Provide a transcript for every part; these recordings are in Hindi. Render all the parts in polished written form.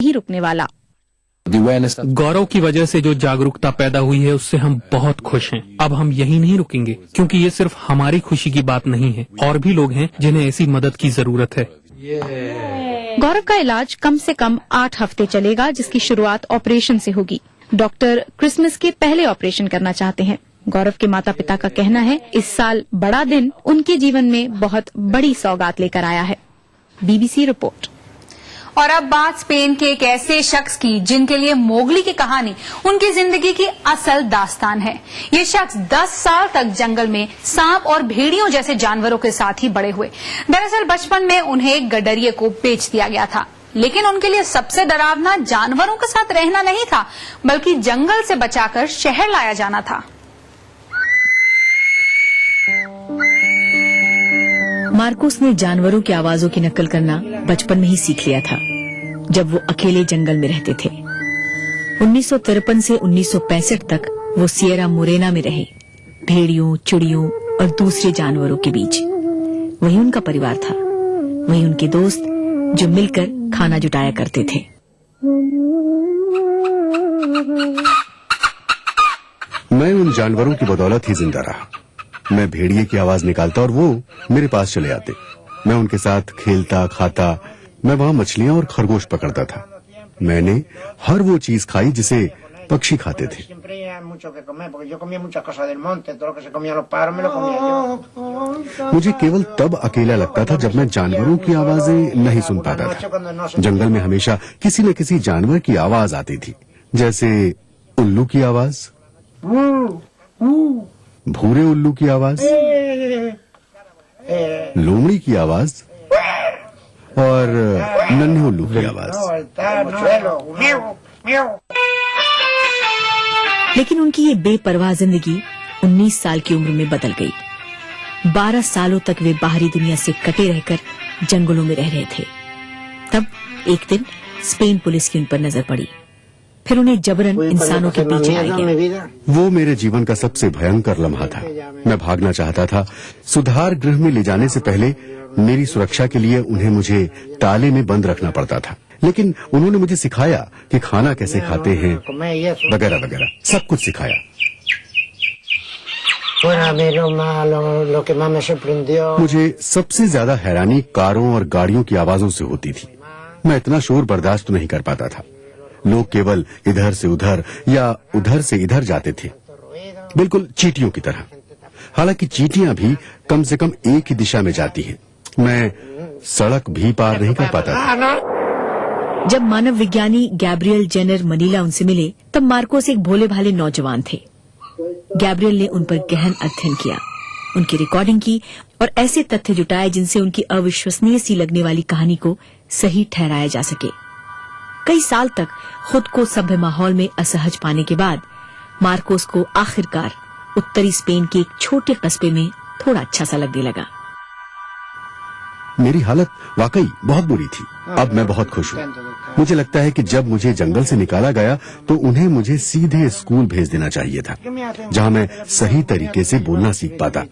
नहीं रुकने वाला। गौरव की वजह से जो जागरूकता पैदा हुई है उससे हम बहुत खुश हैं। अब हम यहीं नहीं रुकेंगे, क्योंकि ये सिर्फ हमारी खुशी की बात नहीं है, और भी लोग हैं जिन्हें ऐसी मदद की जरूरत है। गौरव का इलाज कम से कम 8 हफ्ते चलेगा, जिसकी शुरुआत ऑपरेशन से होगी। डॉक्टर क्रिसमस के पहले ऑपरेशन करना चाहते हैं। गौरव के माता पिता का कहना है इस साल बड़ा दिन उनके जीवन में बहुत बड़ी सौगात लेकर आया है। BBC report. और अब बात स्पेन के एक ऐसे शख्स की जिनके लिए मोगली की कहानी उनकी जिंदगी की असल दास्तान है। ये शख्स 10 साल तक जंगल में सांप और भेड़ियों जैसे जानवरों के साथ ही बड़े हुए। दरअसल बचपन में उन्हें एक गडरिये को बेच दिया गया था, लेकिन उनके लिए सबसे डरावना जानवरों के साथ रहना नहीं था, बल्कि जंगल से बचाकर शहर लाया जाना था। मार्कोस ने जानवरों की आवाजों की नकल करना बचपन में ही सीख लिया था, जब वो अकेले जंगल में रहते थे। 1953 से 1965 तक वो सिएरा मोरेना में रहे, भेड़ियों, चिड़ियों और दूसरे जानवरों के बीच। वही उनका परिवार था, वही उनके दोस्त जो मिलकर खाना जुटाया करते थे। मैं उन जानवरों की बदौलत ही जिंदा रहा। मैं भेड़िए की आवाज निकालता और वो मेरे पास चले आते। मैं उनके साथ खेलता, खाता। मैं वहाँ मछलियाँ और खरगोश पकड़ता था। मैंने हर वो चीज खाई जिसे पक्षी खाते थे। मुझे केवल तब अकेला लगता था जब मैं जानवरों की आवाजें नहीं सुन पाता था। जंगल में हमेशा किसी न किसी जानवर की आवाज आती थी, जैसे उल्लू की आवाज, भूरे उल्लू की आवाज, लोमड़ी की आवाज और नन्हे उल्लू की आवाज। लेकिन उनकी ये बेपरवाह जिंदगी 19 साल की उम्र में बदल गई। 12 सालों तक वे बाहरी दुनिया से कटे रहकर जंगलों में रह रहे थे। तब एक दिन स्पेन पुलिस की उन पर नजर पड़ी। फिर उन्हें जबरन इंसानों के पीछे लाया गया। वो मेरे जीवन का सबसे भयंकर लम्हा था। मैं भागना चाहता था। सुधार गृह में ले जाने से पहले मेरी सुरक्षा के लिए उन्हें मुझे ताले में बंद रखना पड़ता था, लेकिन उन्होंने मुझे सिखाया कि खाना कैसे खाते हैं, वगैरह वगैरह, सब कुछ सिखाया। मुझे सबसे ज्यादा हैरानी कारों और गाड़ियों की आवाजों से होती थी। मैं इतना शोर बर्दाश्त नहीं कर पाता था। लोग केवल इधर से उधर या उधर से इधर जाते थे, बिल्कुल चींटियों की तरह। हालांकि चींटियां भी कम से कम एक ही दिशा में जाती हैं। मैं सड़क भी पार नहीं कर पाता था। जब मानव विज्ञानी गैब्रियल जेनर मनीला उनसे मिले, तब मार्कोस एक भोले भाले नौजवान थे। गैब्रियल ने उन पर गहन अध्ययन किया, उनकी रिकॉर्डिंग की और ऐसे तथ्य जुटाए जिनसे उनकी अविश्वसनीय सी लगने वाली कहानी को सही ठहराया जा सके। कई साल तक खुद को सभ्य माहौल में असहज पाने के बाद मार्कोस को आखिरकार उत्तरी स्पेन के एक छोटे कस्बे में थोड़ा अच्छा सा लगने लगा। मेरी हालत वाकई बहुत बुरी थी। अब मैं बहुत खुश हूँ। मुझे लगता है कि जब मुझे जंगल से निकाला गया तो उन्हें मुझे सीधे स्कूल भेज देना चाहिए था, जहाँ मैं सही तरीके से बोलना सीख पाता,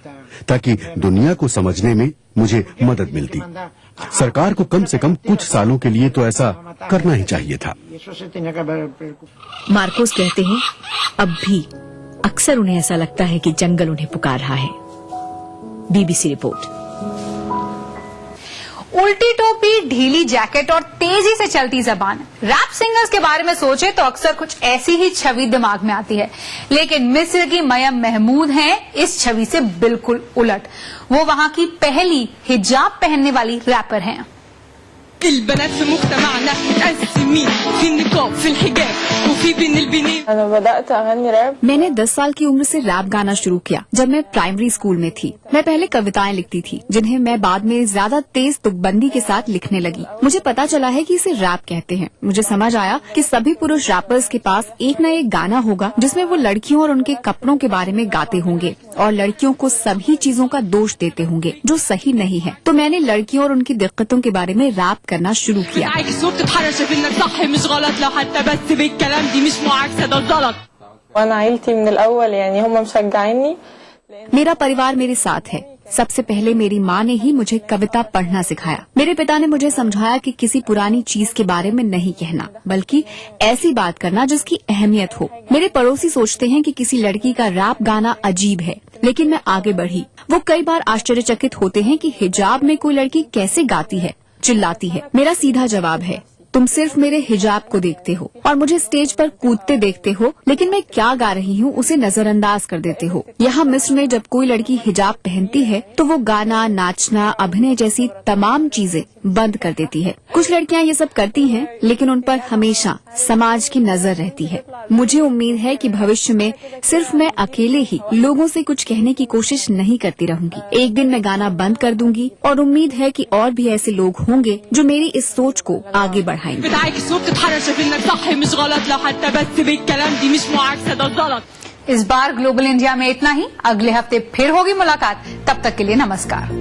ताकि दुनिया को समझने में मुझे मदद मिलती। सरकार को कम से कम कुछ सालों के लिए तो ऐसा करना ही चाहिए था। मार्कोस कहते हैं अब भी अक्सर उन्हें ऐसा लगता है कि जंगल उन्हें पुकार रहा है। BBC report. उल्टी टोपी, ढीली जैकेट और तेजी से चलती जबान। रैप सिंगर्स के बारे में सोचे तो अक्सर कुछ ऐसी ही छवि दिमाग में आती है, लेकिन मिस्र की मयम महमूद हैं इस छवि से बिल्कुल उलट। वो वहां की पहली हिजाब पहनने वाली रैपर हैं। मैंने 10 साल की उम्र से रैप गाना शुरू किया जब मैं प्राइमरी स्कूल में थी। मैं पहले कविताएं लिखती थी, जिन्हें मैं बाद में ज्यादा तेज तुकबंदी के साथ लिखने लगी। मुझे पता चला है कि इसे रैप कहते हैं। मुझे समझ आया कि सभी पुरुष रैपर्स के पास एक न एक गाना होगा जिसमें वो लड़कियों और उनके कपड़ों के बारे में गाते होंगे और लड़कियों को सभी चीजों का दोष देते होंगे जो सही नहीं है। तो मैंने लड़कियों और उनकी दिक्कतों के बारे में रैप करना शुरू किया। मेरा परिवार मेरे साथ है। सबसे पहले मेरी माँ ने ही मुझे कविता पढ़ना सिखाया। मेरे पिता ने मुझे समझाया कि किसी पुरानी चीज के बारे में नहीं कहना, बल्कि ऐसी बात करना जिसकी अहमियत हो। मेरे पड़ोसी सोचते हैं कि किसी लड़की का रैप गाना अजीब है, लेकिन मैं आगे बढ़ी। वो कई बार आश्चर्यचकित होते हैं कि हिजाब में कोई लड़की कैसे गाती है, चिल्लाती है। मेरा सीधा जवाब है, तुम सिर्फ मेरे हिजाब को देखते हो और मुझे स्टेज पर कूदते देखते हो, लेकिन मैं क्या गा रही हूँ उसे नजरअंदाज कर देते हो। यहाँ मिस्र में जब कोई लड़की हिजाब पहनती है तो वो गाना, नाचना, अभिनय जैसी तमाम चीजें बंद कर देती है। कुछ लड़कियाँ ये सब करती हैं, लेकिन उन पर हमेशा समाज की नजर रहती है। मुझे उम्मीद है कि भविष्य में सिर्फ मैं अकेले ही लोगों से कुछ कहने की कोशिश नहीं करती रहूंगी। एक दिन मैं गाना बंद कर दूंगी और उम्मीद है कि और भी ऐसे लोग होंगे जो मेरी इस सोच को आगे बढ़ाएंगे। इस बार ग्लोबल इंडिया में इतना ही। अगले हफ्ते फिर होगी मुलाकात। तब तक के लिए नमस्कार।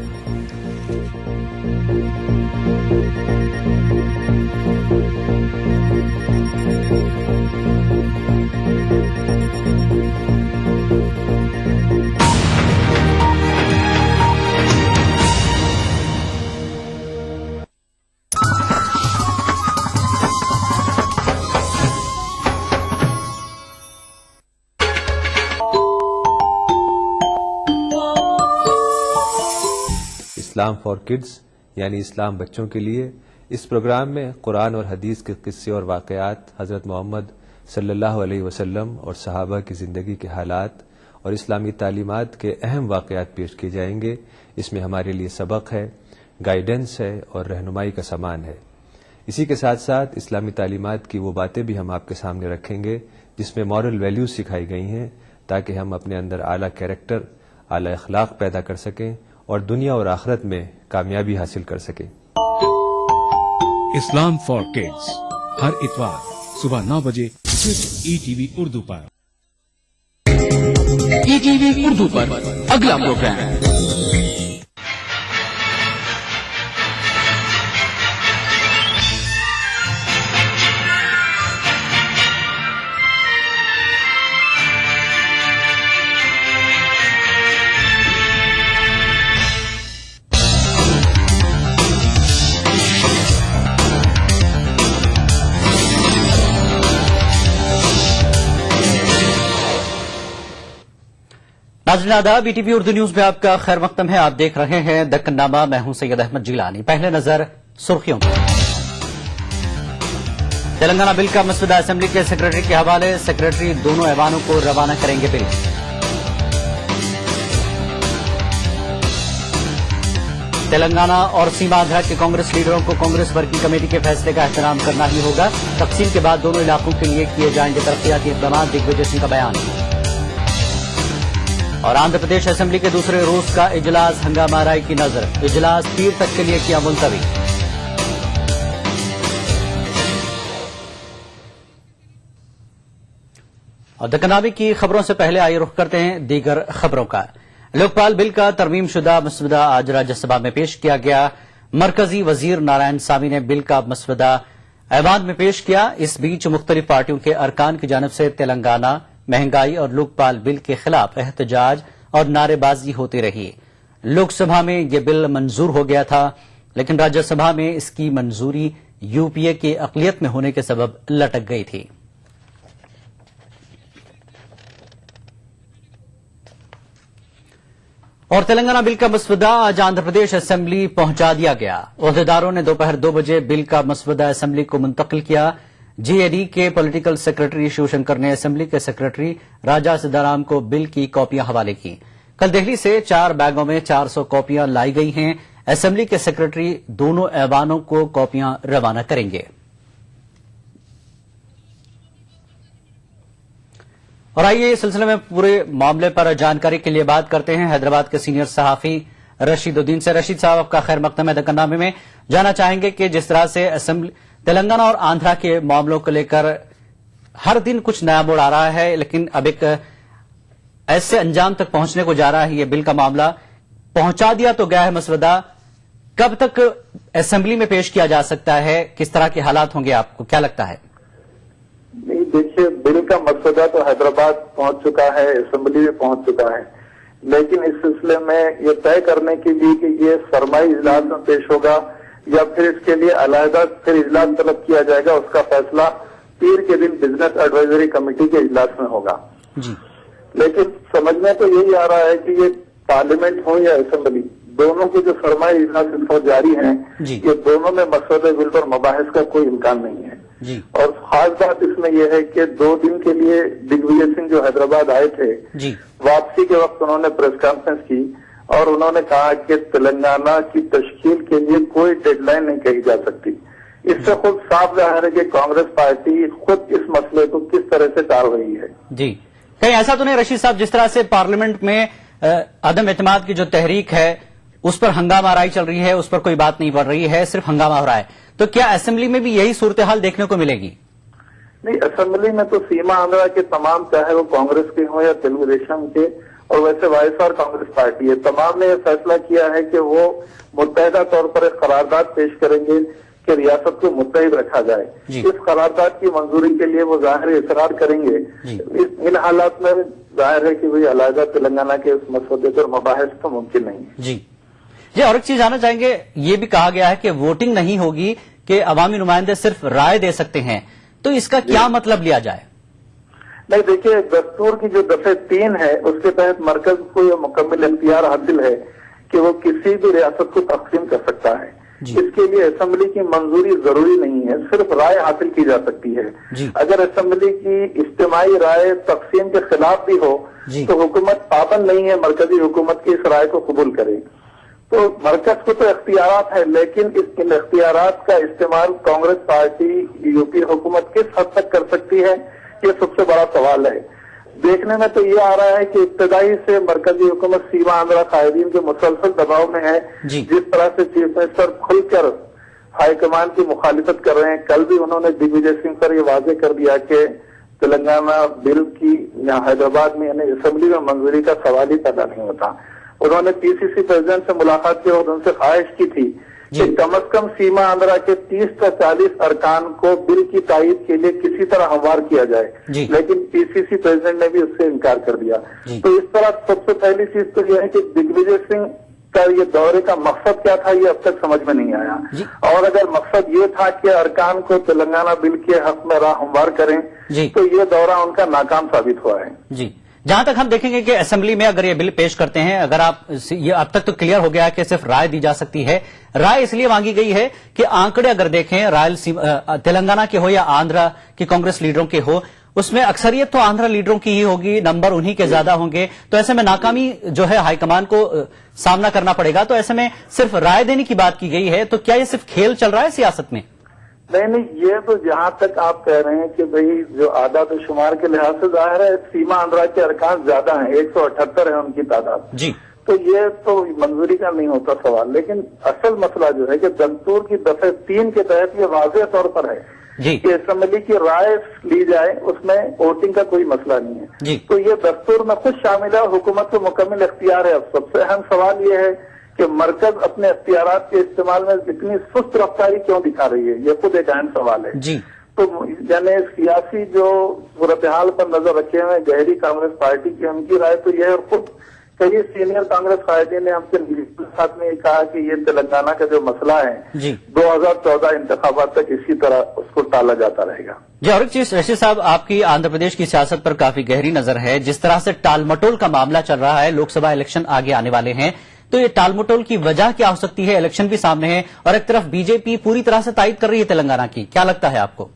इस्लाम फॉर किड्स यानी इस्लाम बच्चों के लिए, इस प्रोग्राम में कुरान और हदीस के किस्से और वाक़यात, हज़रत मोहम्मद सल्लल्लाहु अलैहि वसल्लम और सहाबा की ज़िंदगी के हालात और इस्लामी तालीमात के अहम वाक़यात पेश किए जाएंगे। इसमें हमारे लिए सबक है, गाइडेंस है और रहनुमाई का सामान है। इसी के साथ साथ इस्लामी तालीमात की वो बातें भी हम आपके सामने रखेंगे जिसमें मॉरल वैल्यूज़ सिखाई गई हैं, ताकि हम अपने अंदर आला कैरेक्टर, आला अखलाक पैदा कर सकें और दुनिया और आखिरत में कामयाबी हासिल कर सकें। इस्लाम फॉर किड्स हर इतवार सुबह 9 बजे सिर्फ ईटीवी उर्दू पर। ईटीवी उर्दू पर अगला प्रोग्राम नाज़रीन आदाब, ईटीवी उर्दू न्यूज में आपका खैर मकदम है। आप देख रहे हैं दक्कननामा। मैं हूं सैयद अहमद जिलानी। पहले नजर सुर्खियों पर। तेलंगाना बिल का मसौदा असेंबली के सेक्रेटरी के हवाले। सेक्रेटरी दोनों ऐवानों को रवाना करेंगे बिल। तेलंगाना और सीमा आंध्रा के कांग्रेस लीडरों को कांग्रेस वर्किंग कमेटी के फैसले का एहतराम करना ही होगा। तकसीम के बाद दोनों इलाकों के लिए किए जाएंगे तरक्याती इक़दाम। दिग्विजय सिंह का बयान। और आंध्र प्रदेश असेंबली के दूसरे रोज का इजलास हंगामाराई की नजर। इजलास पीर तक के लिए किया मुलतवी। और दक्कनामी की खबरों से पहले आइए रुख करते हैं दीगर खबरों का। लोकपाल बिल का तरमीम शुदा मसवदा आज राज्यसभा में पेश किया गया। मरकजी वजीर नारायण सामी ने बिल का मसवदा ऐवान में पेश किया। इस बीच मुख्तलिफ पार्टियों के अरकान की जानिब से तेलंगाना महंगाई और लोकपाल बिल के खिलाफ एहतजाज और नारेबाजी होती रही। लोकसभा में यह बिल मंजूर हो गया था, लेकिन राज्यसभा में इसकी मंजूरी यूपीए की अक़लियत में होने के सबब लटक गई थी। और तेलंगाना बिल का मसवदा आज आंध्र प्रदेश असेंबली पहुंचा दिया गया। ओहदेदारों ने दोपहर 2 बजे बिल का मसवदा असेंबली को मुंतकिल किया। जीएडी के पॉलिटिकल सेक्रेटरी शिवशंकर ने असेंबली के सेक्रेटरी राजा सिद्धाराम को बिल की कॉपियां हवाले की। कल दिल्ली से 4 बैगों में 400 कॉपियां लाई गई हैं। असेंबली के सेक्रेटरी दोनों ऐवानों को कॉपियां रवाना करेंगे। और आइए इस सिलसिले में पूरे मामले पर जानकारी के लिए बात करते हैं हैदराबाद के सीनियर सहाफी रशीदुद्दीन से। रशीद साहब, आपका खैर मकदम है दक्कननामे में। जानना चाहेंगे कि जिस तरह से असेंबली तेलंगाना और आंध्रा के मामलों को लेकर हर दिन कुछ नया मोड़ आ रहा है, लेकिन अब एक ऐसे अंजाम तक पहुंचने को जा रहा है। ये बिल का मामला पहुंचा दिया तो गया है मसवदा, कब तक असेंबली में पेश किया जा सकता है? किस तरह के हालात होंगे, आपको क्या लगता है? नहीं, देखिए, बिल का मसौदा तो हैदराबाद पहुंच चुका है, असेंबली में पहुंच चुका है, लेकिन इस सिलसिले में ये तय करने के लिए कि ये सरमाई इजलास में पेश होगा या फिर इसके लिए अलहदा फिर इजलास तलब किया जाएगा, उसका फैसला पीर के दिन बिजनेस एडवाइजरी कमेटी के इजलास में होगा जी। लेकिन समझ में तो यही आ रहा है कि ये पार्लियामेंट हो या असेंबली, दोनों के जो सरमाई इजलास इस वक्त जारी हैं, ये दोनों में मसौदे बिल पर मबाहिस का कोई इम्कान नहीं है जी। और खास बात इसमें यह है कि 2 दिन के लिए दिग्विजय सिंह जो हैदराबाद आए थे जी, वापसी के वक्त उन्होंने प्रेस कॉन्फ्रेंस की और उन्होंने कहा कि तेलंगाना की तश्कील के लिए कोई डेडलाइन नहीं कही जा सकती। इससे खुद साफ जाहिर है कि कांग्रेस पार्टी खुद इस मसले को किस तरह से टाल रही है जी। कहीं ऐसा तो नहीं रशीद साहब, जिस तरह से पार्लियामेंट में अदम एतमाद की जो तहरीक है उस पर हंगामाराई चल रही है, उस पर कोई बात नहीं बढ़ रही है, सिर्फ हंगामा हो रहा है, तो क्या असेंबली में भी यही सूरत हाल देखने को मिलेगी? नहीं, असेंबली में तो सीमा आंध्रा के तमाम, चाहे वो कांग्रेस के हों या तेलुगु देशम के, और वैसे वाईएसआर कांग्रेस पार्टी है, तमाम ने यह फैसला किया है कि वो मुत्तहिदा तौर पर एक करारदाद पेश करेंगे कि रियासत को मुत्तहिद रखा जाए। इस करारदाद की मंजूरी के लिए वो जाहिर इसरार करेंगे। इन हालात में जाहिर है कि भाई अलहदा तेलंगाना के उस मसौदे पर मबाहिस तो मुमकिन नहीं है जी। और एक चीज जानना चाहेंगे, ये भी कहा गया है कि वोटिंग नहीं होगी, कि अवामी नुमाइंदे सिर्फ राय दे सकते हैं, तो इसका क्या मतलब लिया जाए? नहीं, देखिए, दस्तूर की जो दफे 3 है उसके तहत मरकज को यह मुकम्मल इख्तियार हासिल है कि वो किसी भी रियासत को तकसीम कर सकता है। इसके लिए असेंबली की मंजूरी जरूरी नहीं है, सिर्फ राय हासिल की जा सकती है। अगर असेंबली की इज्तिमाई राय तकसीम के खिलाफ भी हो तो हुकूमत पाबंद नहीं है मरकजी हुकूमत की इस राय को कबूल करे। तो मरकज को तो इख्तियारात है, लेकिन इन इख्तियारात का इस्तेमाल कांग्रेस पार्टी यूपी हुकूमत किस हद तक कर सकती है, ये सबसे बड़ा सवाल है। देखने में तो ये आ रहा है कि इब्तदाई से मरकजी हुकूमत सीमा आंध्रा कायदीन के मुसलसल दबाव में है। जिस तरह से चीफ मिनिस्टर खुलकर हाईकमान की मुखालिफत कर रहे हैं, कल भी उन्होंने दिग्विजय सिंह पर यह वाजे कर दिया कि तेलंगाना बिल की यहाँ हैदराबाद में यानी असेंबली में मंजूरी का सवाल ही पैदा नहीं होता। उन्होंने पीसीसी प्रेसिडेंट से मुलाकात की और उनसे ख्वाहिश की थी कि कम अज कम सीमा आंध्रा के 30 से 40 अरकान को बिल की तायीद के लिए किसी तरह हमवार किया जाए, लेकिन पीसीसी प्रेसिडेंट ने भी उससे इनकार कर दिया। तो इस तरह सबसे पहली चीज तो यह है कि दिग्विजय सिंह का ये दौरे का मकसद क्या था, ये अब तक समझ में नहीं आया। और अगर मकसद ये था कि अरकान को तेलंगाना बिल के हक में राह हमवार करें तो ये दौरा उनका नाकाम साबित हुआ है जी। जहां तक हम देखेंगे कि असेंबली में अगर ये बिल पेश करते हैं, अगर आप ये अब तक तो क्लियर हो गया है कि सिर्फ राय दी जा सकती है। राय इसलिए मांगी गई है कि आंकड़े अगर देखें रायलसीमा तेलंगाना के हो या आंध्रा के कांग्रेस लीडरों के हो, उसमें अक्सरियत तो आंध्रा लीडरों की ही होगी, नंबर उन्हीं के ज्यादा होंगे, तो ऐसे में नाकामी जो है हाईकमान को सामना करना पड़ेगा। तो ऐसे में सिर्फ राय देने की बात की गई है, तो क्या ये सिर्फ खेल चल रहा है सियासत में? नहीं, ये तो जहां तक आप कह रहे हैं कि भाई जो आदाद शुमार के लिहाज से जाहिर है सीमा आंध्रा के अरकान ज्यादा हैं, 178 है उनकी तादाद जी, तो ये तो मंजूरी का नहीं होता सवाल। लेकिन असल मसला जो है कि दस्तूर की दफे 3 के तहत ये वाज़ेह तौर पर है कि असेंबली की राय ली जाए, उसमें वोटिंग का कोई मसला नहीं है। तो ये दस्तूर में खुद शामिल है, हुकूमत को मुकम्मल इख्तियार है। अब सबसे अहम सवाल ये है कि मरकज अपने इख्तियारात के इस्तेमाल में इतनी सुस्त रफ्तारी क्यों दिखा रही है, ये खुद एक अहम सवाल है जी। तो यानी सियासी जो सूरत हाल पर नजर रखे हुए गहरी कांग्रेस पार्टी की, उनकी राय तो यह है, और खुद कई सीनियर कांग्रेस कायदे ने हमसे साथ में कहा कि ये तेलंगाना का जो मसला है 2014 इंतखाबात तक इसी तरह उसको टाला जाता रहेगा जी। और एक चीज रशीद साहब, आपकी आंध्र प्रदेश की सियासत पर काफी गहरी नजर है। जिस तरह से टालमटोल का मामला चल रहा है, लोकसभा इलेक्शन आगे आने वाले हैं, तो ये टालमटोल की वजह क्या हो सकती है? इलेक्शन भी सामने है और एक तरफ बीजेपी पूरी तरह से तायद कर रही है तेलंगाना की, क्या लगता है आपको?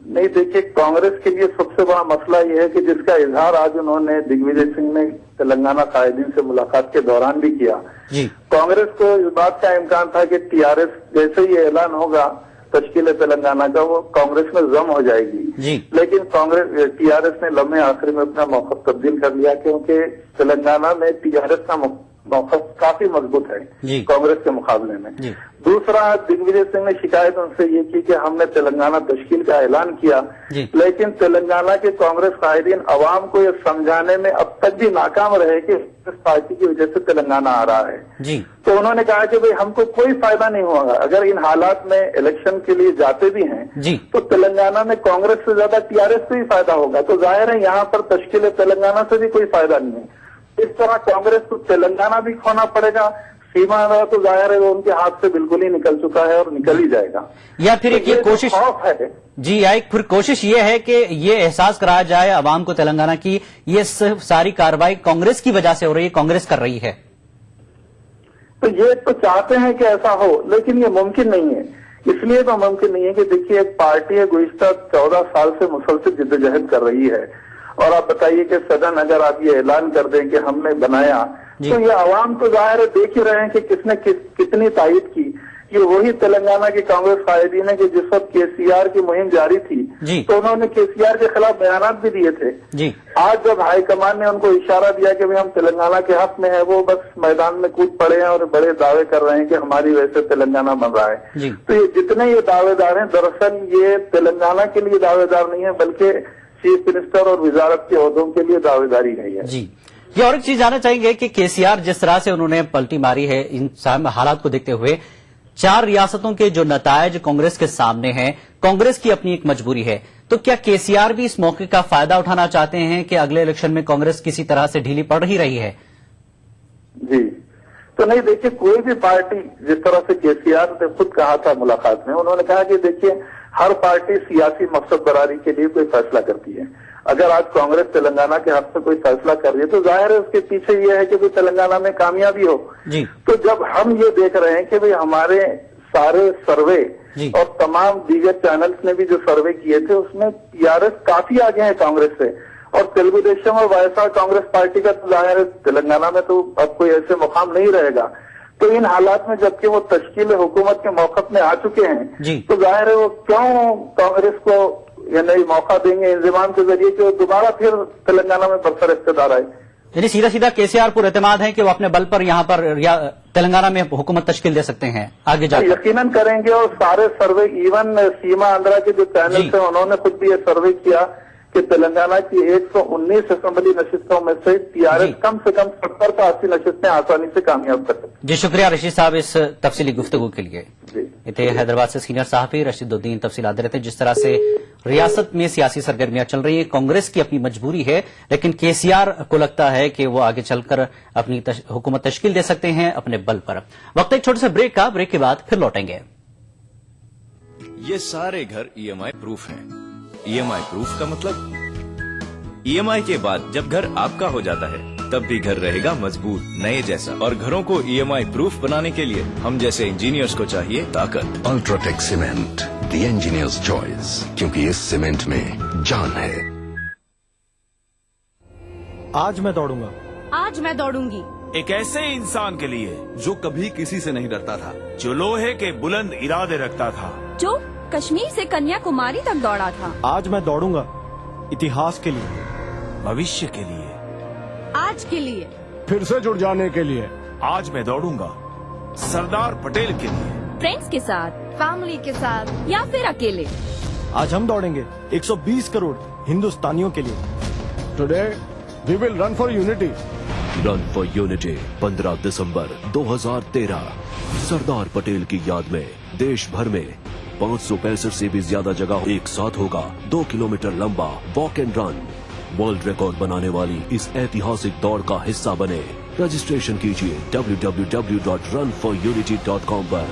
नहीं, देखिए, कांग्रेस के लिए सबसे बड़ा मसला यह है कि जिसका इजहार आज उन्होंने दिग्विजय सिंह ने तेलंगाना कायदीन से मुलाकात के दौरान भी किया जी। कांग्रेस को इस बात का इम्कान था कि टीआरएस जैसे ही ऐलान होगा तश्कील तेलंगाना का, वो कांग्रेस में जम हो जाएगी जी। लेकिन कांग्रेस टीआरएस ने लम्हे आखिर में अपना मौक़िफ़ तब्दील कर लिया, क्योंकि तेलंगाना में टीआरएस का मौक़िफ़ काफी मजबूत है कांग्रेस के मुकाबले में। दूसरा, दिग्विजय सिंह ने शिकायत उनसे ये की कि हमने तेलंगाना तश्कील का ऐलान किया, लेकिन तेलंगाना के कांग्रेस कायदीन अवाम को ये समझाने में अब तक भी नाकाम रहे कि इस पार्टी की वजह से तेलंगाना आ रहा है जी। तो उन्होंने कहा कि भाई हमको कोई फायदा नहीं होगा अगर इन हालात में इलेक्शन के लिए जाते भी हैं जी, तो तेलंगाना में कांग्रेस से ज्यादा टीआरएस को ही फायदा होगा। तो जाहिर है यहाँ पर तश्कील तेलंगाना से भी कोई फायदा नहीं है। इस तरह कांग्रेस को तेलंगाना भी खोना पड़ेगा। सीमा तो जाहिर है वो उनके हाथ से बिल्कुल ही निकल चुका है और निकल ही जाएगा। या फिर एक ये कोशिश है जी, या एक फिर कोशिश ये है कि ये एहसास कराया जाए अवाम को तेलंगाना की ये सारी कार्रवाई कांग्रेस की वजह से हो रही है, कांग्रेस कर रही है। तो ये तो चाहते हैं कि ऐसा हो, लेकिन ये मुमकिन नहीं है। इसलिए तो मुमकिन नहीं है कि देखिए एक पार्टी है गुज़िश्ता 14 साल से मुसलसल जिद्दोजहद कर रही है, और आप बताइए कि सदन अगर आप ये ऐलान कर दें कि हमने बनाया, तो ये आवाम तो जाहिर है देख ही रहे हैं कि किसने कितनी तायद की। ये वही तेलंगाना के कांग्रेस कायदीन है कि जिस वक्त केसीआर की मुहिम जारी थी तो उन्होंने केसीआर के खिलाफ बयान भी दिए थे जी। आज जब हाईकमान ने उनको इशारा दिया कि भाई हम तेलंगाना के हक में है, वो बस मैदान में कूद पड़े हैं और बड़े दावे कर रहे हैं कि हमारी वजह से तेलंगाना बन रहा है। तो ये जितने ये दावेदार हैं, दरअसल ये तेलंगाना के लिए दावेदार नहीं है, बल्कि चीफ मिनिस्टर और वजारत के ओहदों के लिए दावेदारी नहीं है जी। ये और एक चीज जानना चाहेंगे कि केसीआर जिस तरह से उन्होंने पलटी मारी है, इन हालात को देखते हुए 4 रियासतों के जो नतायज कांग्रेस के सामने हैं, कांग्रेस की अपनी एक मजबूरी है, तो क्या केसीआर भी इस मौके का फायदा उठाना चाहते हैं कि अगले इलेक्शन में कांग्रेस किसी तरह से ढीली पड़ ही रही है? जी, तो नहीं, देखिए कोई भी पार्टी, जिस तरह से केसीआर ने खुद कहा था मुलाकात में, उन्होंने कहा कि देखिए हर पार्टी सियासी मकसद बरारी के लिए कोई फैसला करती है। अगर आज कांग्रेस तेलंगाना के हक में कोई फैसला कर रही है तो जाहिर है उसके पीछे ये है कि भाई तेलंगाना में कामयाबी हो जी। तो जब हम ये देख रहे हैं कि भाई हमारे सारे सर्वे और तमाम दीगर चैनल्स ने भी जो सर्वे किए थे उसमें टीआरएस काफी आगे है कांग्रेस से, और तेलुगु देशम और वायएसआर कांग्रेस पार्टी का तो जाहिर है तेलंगाना में तो अब कोई ऐसे मुकाम नहीं रहेगा। तो इन हालात में जबकि वो तश्कील हुकूमत के मौक़िफ़ में आ चुके हैं तो जाहिर है वो क्यों कांग्रेस को यानी मौका देंगे इंतजाम के जरिए कि वो दोबारा फिर तेलंगाना में बरसर इख्तियार आए। यानी सीधा सीधा केसीआर पर एतमाद है कि वो अपने बल पर यहाँ पर तेलंगाना में हुकूमत तश्कील दे सकते हैं आगे जाकर? यकीनन करेंगे, और सारे सर्वे, इवन सीमा आंध्रा के जो चैनल थे उन्होंने खुद भी ये सर्वे किया कि तेलंगाना की 119 असेंबली नशिस्तों में से टीआरएस कम से कम 70 से 80 नशिस्तें आसानी से कामयाब कर सकते। जी, शुक्रिया रशीद साहब इस तफसीली गुफ्तगू के लिए। इतने हैदराबाद से सीनियर सहाफी रशीदुद्दीन तफसीलात दे रहे थे। जिस तरह से रियासत में सियासी सरगर्मियां चल रही है, कांग्रेस की अपनी मजबूरी है, लेकिन केसीआर को लगता है कि वो आगे चलकर अपनी हुकूमत तश्कील दे सकते हैं अपने बल पर। वक्त एक छोटे से ब्रेक का, ब्रेक के बाद फिर लौटेंगे। ये सारे घर ईएमआई प्रूफ हैं। ईएमआई प्रूफ का मतलब ईएमआई के बाद जब घर आपका हो जाता है तब भी घर रहेगा मजबूत, नए जैसा। और घरों को ईएमआई प्रूफ बनाने के लिए हम जैसे इंजीनियर्स को चाहिए ताकत। UltraTech cement, the engineers choice, क्योंकि इस सीमेंट में जान है। आज मैं दौड़ूंगा। आज मैं दौड़ूंगी। एक ऐसे इंसान के लिए जो कभी किसी से नहीं डरता था, जो लोहे के बुलंद इरादे रखता था, जो कश्मीर से कन्याकुमारी तक दौड़ा था। आज मैं दौड़ूंगा इतिहास के लिए, भविष्य के लिए, आज के लिए, फिर से जुड़ जाने के लिए। आज मैं दौड़ूंगा सरदार पटेल के लिए, फ्रेंड्स के साथ, फैमिली के साथ या फिर अकेले। आज हम दौड़ेंगे 120 करोड़ हिंदुस्तानियों के लिए। Today we will run for unity. Run for unity 15 दिसंबर 2013 सरदार पटेल की याद में देश भर में 565 से भी ज्यादा जगह एक साथ होगा 2 किलोमीटर लंबा walk and run. World record बनाने वाली इस ऐतिहासिक दौड़ का हिस्सा बने। रजिस्ट्रेशन कीजिए www.runforunity.com पर।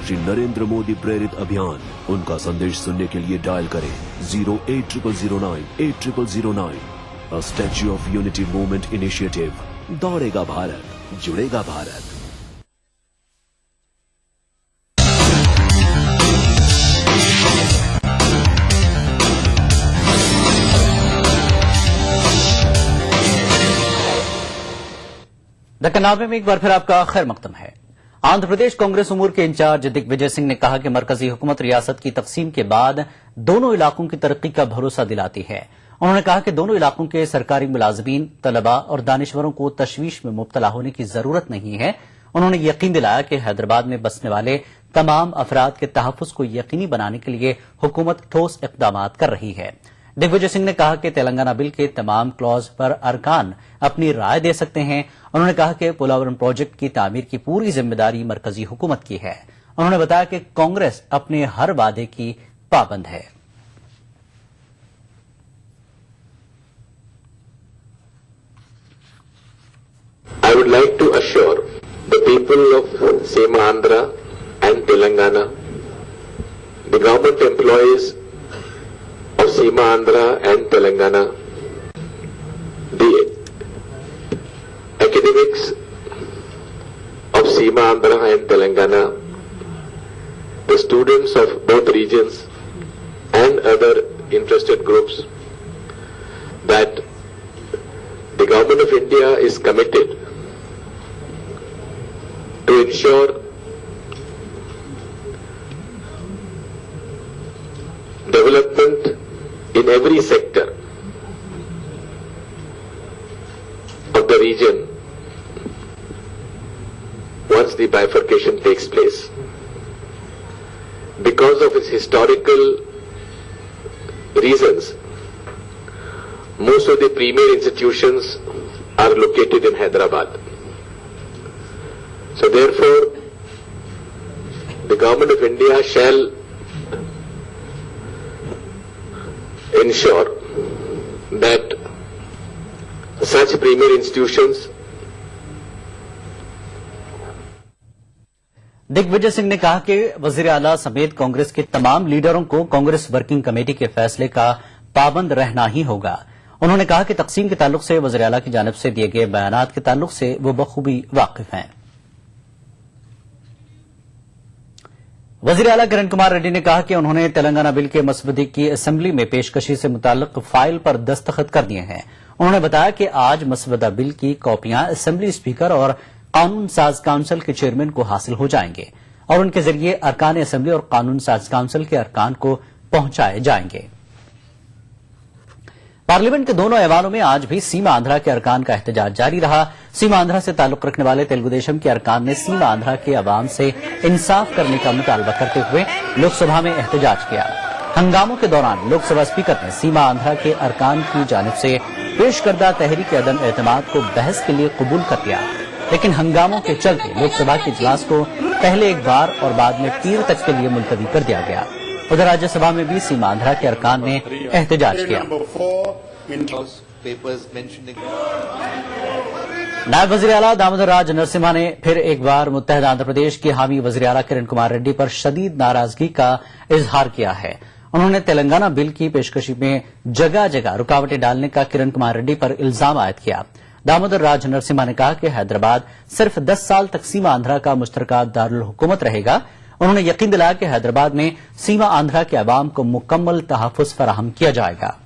श्री नरेंद्र मोदी प्रेरित अभियान, उनका संदेश सुनने के लिए डायल करें 08009 A Statue of Unity Movement Initiative। दौड़ेगा Bharat, जुड़ेगा भारत। दक्कन नामे में एक बार फिर आपका खैर मकदम है। आंध्र प्रदेश कांग्रेस उमूर के इंचार्ज दिग्विजय सिंह ने कहा कि मरकजी हुकूमत रियासत की तकसीम के बाद दोनों इलाकों की तरक्की का भरोसा दिलाती है। उन्होंने कहा कि दोनों इलाकों के सरकारी मुलाजमीन, तलबा और दानिशवरों को तशवीश में मुब्तला होने की जरूरत नहीं है। उन्होंने यकीन दिलाया कि हैदराबाद में बसने वाले तमाम अफराद के तहफ़्फ़ुज़ को यकीनी बनाने के लिए हुकूमत ठोस इक़दाम कर रही है। दिग्विजय सिंह ने कहा कि तेलंगाना बिल के तमाम क्लॉज पर अरकान अपनी राय दे सकते हैं। उन्होंने कहा कि पोलावरम प्रोजेक्ट की तामीर की पूरी जिम्मेदारी मरकजी हुकूमत की है। उन्होंने बताया कि कांग्रेस अपने हर वादे की पाबंद है। assure the people of Seema Andhra and Telangana, the government employees of Seema Andhra and Telangana, the academics of Seema Andhra and Telangana, the students of both regions and other interested groups that the Government of India is committed to ensure development in every sector of the region once the bifurcation takes place. Because of its historical reasons, most of the premier institutions are located in Hyderabad. So therefore, the Government of India shall ensure that such premier institutions Digvijay Singh ने कहा कि वजीर आला समेत कांग्रेस के तमाम लीडरों को कांग्रेस वर्किंग कमेटी के फैसले का पाबंद रहना ही होगा। उन्होंने कहा कि तकसीम के ताल्लुक से वजीर आला की जानिब से दिए गए बयानात के ताल्लुक से वो बखूबी वाकिफ हैं। वजीर आला किरण कुमार रेड्डी ने कहा कि उन्होंने तेलंगाना बिल के मसवदे की असेंबली में पेशकशी से मुताल्लिक फाइल पर दस्तखत कर दिए हैं। उन्होंने बताया कि आज मसवदा बिल की कॉपियां असेंबली स्पीकर और कानून साज काउंसिल के चेयरमैन को हासिल हो जाएंगे और उनके जरिए अरकान असेंबली और कानून साज काउंसिल के अरकान को पहुंचाए जाएंगे। पार्लियामेंट के दोनों ऐवानों में आज भी सीमा आंध्रा के अरकान का एहतजाज जारी रहा। सीमा आंध्रा से ताल्लुक रखने वाले तेलुगु देशम के अरकान ने सीमा आंध्रा के अवाम से इंसाफ करने का मुतालबा करते हुए लोकसभा में एहतजाज किया। हंगामों के दौरान लोकसभा स्पीकर ने सीमा आंध्रा के अरकान की जानिब से पेश करदा तहरीक अदम एतमाद को बहस के लिए कबूल कर लिया, लेकिन हंगामों के चलते लोकसभा के इजलास को पहले एक बार और बाद में पीर तक के लिए मुलतवी कर दिया गया। उधर राज्यसभा में भी सीमा आंध्रा के अरकान ने एहतजाज किया। नायब वजीर आला दामोदर राज नरसिम्हा ने फिर एक बार मुत्तहदा आंध्र प्रदेश की हामी वजीर आला किरण कुमार रेड्डी पर शदीद नाराजगी का इजहार किया है। उन्होंने तेलंगाना बिल की पेशकशी में जगह जगह रुकावटें डालने का किरण कुमार रेड्डी पर इल्जाम आयद किया। दामोदर राज नरसिम्हा ने कहा कि हैदराबाद सिर्फ 10 साल तक सीमा आंध्रा का मुश्तरका दारुल हुकूमत रहेगा। उन्होंने यकीन दिलाया कि हैदराबाद में सीमा आंध्रा के अवाम को मुकम्मल तहफ़्फ़ुज़ फराहम किया जाएगा।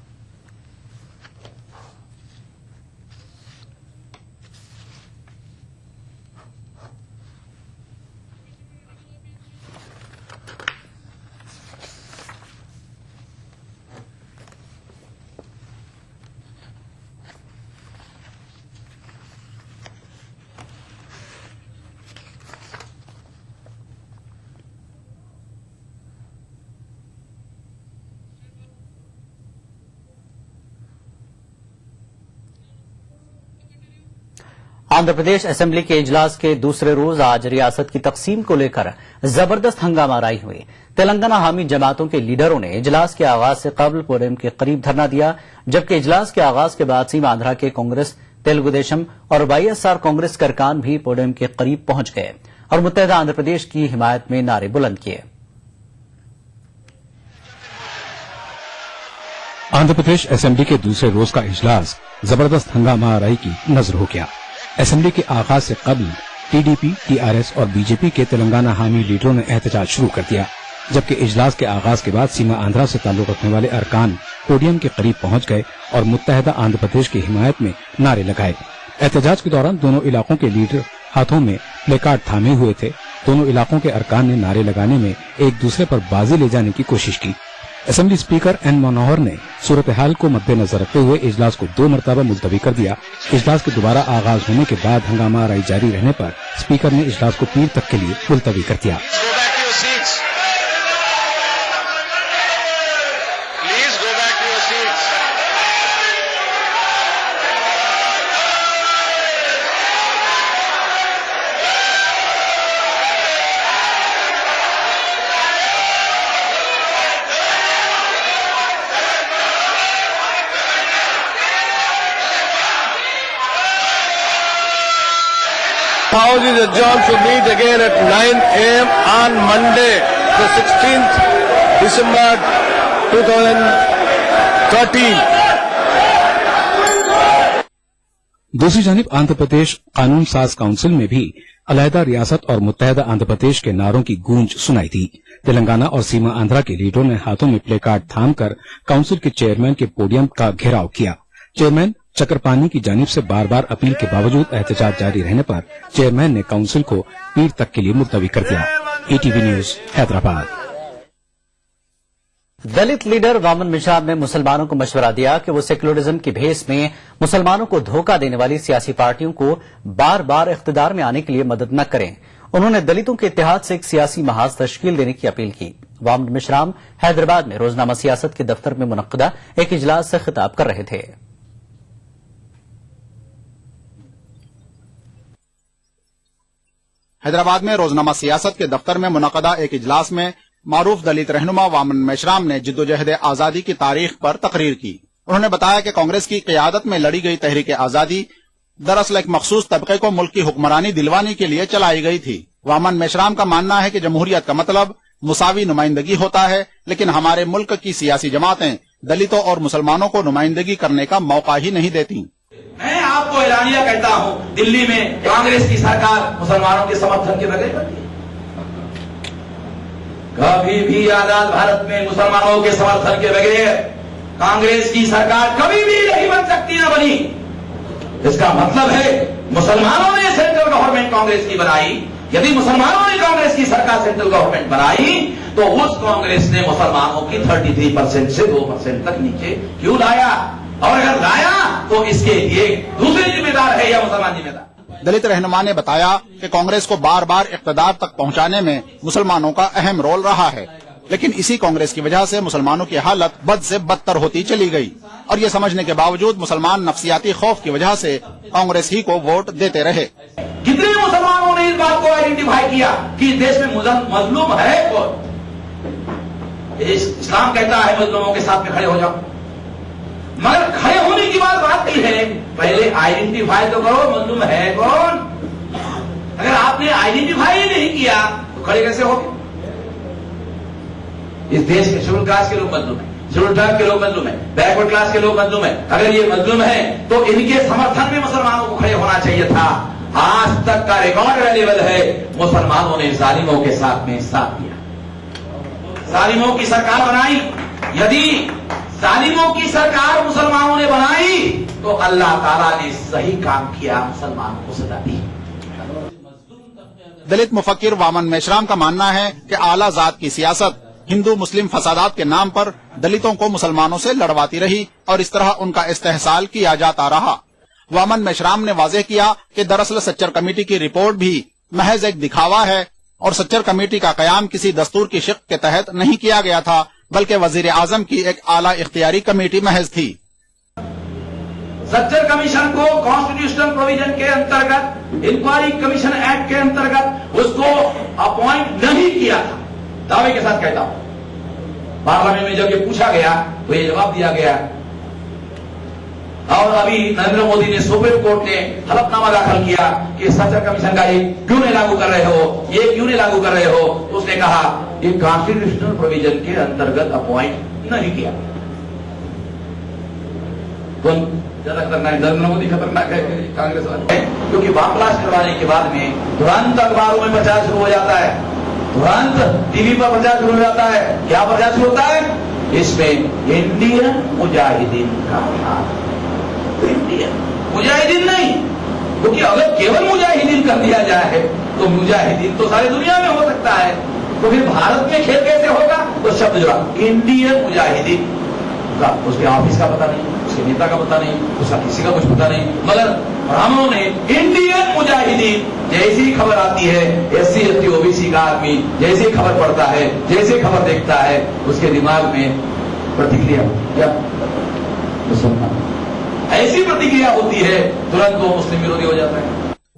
आंध्र प्रदेश असेंबली के इजलास के दूसरे रोज आज रियासत की तकसीम को लेकर जबरदस्त हंगामाराई हुई। तेलंगाना हामी जमातों के लीडरों ने इजलास के आगाज से कबल पोडियम के करीब धरना दिया, जबकि इजलास के आगाज के बाद सीमा आंध्रा के कांग्रेस, तेलुगु देशम और वाईएसआर कांग्रेस के अरकान भी पोडियम के करीब पहुंच गए और मुत्तहदा आंध्र प्रदेश की हिमायत में नारे बुलंद किए। आंध्र प्रदेश असेंबली के दूसरे रोज का इजलास जबरदस्त हंगामाराई की नजर हो गया। असेंबली के आगाज से कबल टीडीपी, टीआरएस और बीजेपी के तेलंगाना हामी लीडरों ने एहतजाज शुरू कर दिया, जबकि इजलास के आगाज के बाद सीमा आंध्रा से ताल्लुक रखने वाले अरकान पोडियम के करीब पहुंच गए और मुत्तहदा आंध्र प्रदेश की हिमायत में नारे लगाए। एहतजाज के दौरान दोनों इलाकों के लीडर हाथों में प्लेकार्ड थामे हुए थे। दोनों इलाकों के अरकान ने नारे लगाने में एक दूसरे पर बाजी ले जाने की कोशिश की। असेंबली स्पीकर एन मनोहर ने सूरत हाल को मद्देनजर रखते हुए इजलास को 2 मरतबा मुलतवी कर दिया। इजलास के दोबारा आगाज होने के बाद हंगामाराई जारी रहने पर स्पीकर ने इजलास को पीर तक के लिए मुलतवी कर दिया। House is adjourned to meet again at 9 a.m. on Monday, the 16th December 2013. दूसरी जानिब आंध्र प्रदेश कानून साज काउंसिल में भी अलहदा रियासत और मुत्तहदा आंध्र प्रदेश के नारों की गूंज सुनाई दी। तेलंगाना और सीमा आंध्रा के लीडरों ने हाथों में प्ले कार्ड थामकर काउंसिल के चेयरमैन के पोडियम का घेराव किया। चेयरमैन चक्रपानी की जानिब से बार बार अपील के बावजूद एहतजाज जारी रहने पर चेयरमैन ने काउंसिल को पीर तक के लिए मुलतवी कर दिया। ETV news Hyderabad. Dalit leader Waman Meshram ने मुसलमानों को मशवरा दिया कि वो सेक्युलरिज्म की भेस में मुसलमानों को धोखा देने वाली सियासी पार्टियों को बार बार इख्तिदार में आने के लिए मदद न करें। उन्होंने दलितों के इत्तेहाद से एक सियासी महाज तश्कील देने की अपील की। वामन मेश्राम हैदराबाद में रोजनामा सियासत के दफ्तर में मुनक्कदा एक इजलास से खिताब कर रहे थे। हैदराबाद में रोजनामा सियासत के दफ्तर में मुनक्कदा एक इजलास में मारूफ दलित रहनुमा वामन मेश्राम ने जिद्दोजहद आजादी की तारीख पर तकरीर की। उन्होंने बताया कि कांग्रेस की क़यादत में लड़ी गई तहरीक आजादी दरअसल एक मखसूस तबके को मुल्क की हुक्मरानी दिलवाने के लिए चलाई गई थी। वामन मेश्राम का मानना है कि जमहूरियत का मतलब मुसावी नुमाइंदगी होता है, लेकिन हमारे मुल्क की सियासी जमातें दलितों और मुसलमानों को नुमाइंदगी करने का मौका ही नहीं देती। मैं आपको ऐलानिया कहता हूँ, दिल्ली में कांग्रेस की सरकार मुसलमानों के समर्थन के बगैर बनती है। कभी भी आजाद भारत में मुसलमानों के समर्थन के बगैर कांग्रेस की सरकार कभी भी नहीं बन सकती, न बनी। इसका मतलब है मुसलमानों ने सेंट्रल गवर्नमेंट कांग्रेस की बनाई। यदि मुसलमानों ने कांग्रेस की सरकार सेंट्रल गवर्नमेंट बनाई तो उस कांग्रेस ने मुसलमानों की 33% से 2% तक नीचे क्यों लाया, और अगर लाया तो इसके लिए दूसरे जिम्मेदार है या मुसलमान जिम्मेदार। दलित रहनुमा ने बताया कि कांग्रेस को बार बार इक़्तिदार तक पहुंचाने में मुसलमानों का अहम रोल रहा है, लेकिन इसी कांग्रेस की वजह से मुसलमानों की हालत बद से बदतर होती चली गई, और ये समझने के बावजूद मुसलमान नफसियाती खौफ की वजह से कांग्रेस ही को वोट देते रहे। कितने मुसलमानों ने इस बात को आइडेंटिफाई किया कि देश में मजलूम है कौन। इस्लाम कहता है मजलूमों के साथ में खड़े हो जाओ, मगर खड़े होने की बात की है, पहले आइडेंटिफाई तो करो मजलूम है कौन। अगर आपने आइडेंटिफाई ही नहीं किया तो खड़े कैसे हो। इस देश के शेड्यूल कास्ट के लोग मजलूम है, शेड्यूल ट्राइब के लोग मजलूम है, बैकवर्ड क्लास के लोग मजलूम है। अगर ये मजलूम है तो इनके समर्थन में मुसलमानों को खड़े होना चाहिए था। आज तक का रिकॉर्ड अवेलेबल है, मुसलमानों ने जालिमों के साथ में साथ दिया, जालिमों की सरकार बनाई। यदि जालिमों की सरकार मुसलमानों ने बनाई तो अल्लाह ताला ने सही काम किया, मुसलमानों को सजा दी। दलित मुफक्किर वामन मेश्राम का मानना है कि आला जात की सियासत हिंदू मुस्लिम फसादात के नाम पर दलितों को मुसलमानों से लड़वाती रही और इस तरह उनका इस्तेहसाल किया जाता रहा। वामन मेश्राम ने वाज़ेह किया कि दरअसल सच्चर कमेटी की रिपोर्ट भी महज एक दिखावा है और सच्चर कमेटी का कयाम किसी दस्तूर की शिक़ के तहत नहीं किया गया था, बल्कि वजीर आजम की एक आला इख्तियारी कमेटी महज थी। सच्चर कमीशन को कॉन्स्टिट्यूशनल प्रोविजन के अंतर्गत, इंक्वायरी कमीशन एक्ट के अंतर्गत उसको अपॉइंट नहीं किया था। दावे के साथ कहता हूं, पार्लियामेंट में जब ये पूछा गया तो ये जवाब दिया गया। और अभी नरेंद्र मोदी ने सुप्रीम कोर्ट ने हलफनामा दाखिल किया कि सच्चर कमीशन का ये क्यों नहीं लागू कर रहे हो, ये क्यों नहीं लागू कर रहे हो। तो उसने कहा ये कॉन्स्टिट्यूशनल प्रोविजन के अंतर्गत अपॉइंट नहीं किया। कौन ज्यादा खतरनाक है, नरेंद्र मोदी खतरनाक है कांग्रेस वाले, क्योंकि वापस करवाने के बाद में तुरंत अखबारों में प्रचार शुरू हो जाता है, तुरंत टीवी पर प्रचार शुरू हो जाता है। क्या प्रचार शुरू होता है, इसमें इंडियन मुजाहिदीन का हाथ। इंडियन मुजाहिदीन नहीं, क्योंकि अगर केवल मुजाहिदीन कर दिया जाए तो मुजाहिदीन तो सारी दुनिया में हो सकता है, तो फिर भारत में खेल कैसे होगा। तो शब्द जो इंडियन मुजाहिदीन का, उसके ऑफिस का पता नहीं, उसके नेता का पता नहीं, उसका किसी का कुछ पता नहीं, मगर ब्राह्मणों ने इंडियन मुजाहिदीन जैसी खबर आती है, SC ST OBC का आदमी जैसी खबर पढ़ता है, जैसे खबर देखता है, उसके दिमाग में प्रतिक्रिया क्या ऐसी प्रतिक्रिया होती है, तुरंत वो मुस्लिम विरोधी हो जाता है।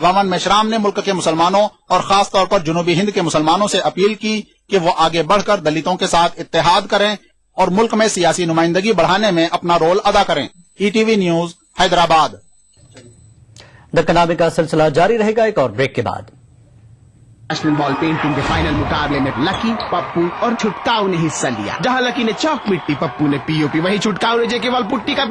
वामन मेश्राम ने मुल्क के मुसलमानों और खास तौर पर जुनूबी हिंद के मुसलमानों से अपील की कि वो आगे बढ़कर दलितों के साथ इत्तेहाद करें और मुल्क में सियासी नुमाइंदगी बढ़ाने में अपना रोल अदा करें। ETV news Hyderabad. दक्कनामे का सिलसिला जारी रहेगा एक और ब्रेक के बाद। नेशनल बॉल पेंटिंग के फाइनल मुकाबले में लकी, पप्पू और छुटकाऊ ने हिस्सा लिया। जहां लकी ने चौक मिट्टी, पप्पू ने पीओपी, वहीं छुटकाऊ ने केवल पुट्टी का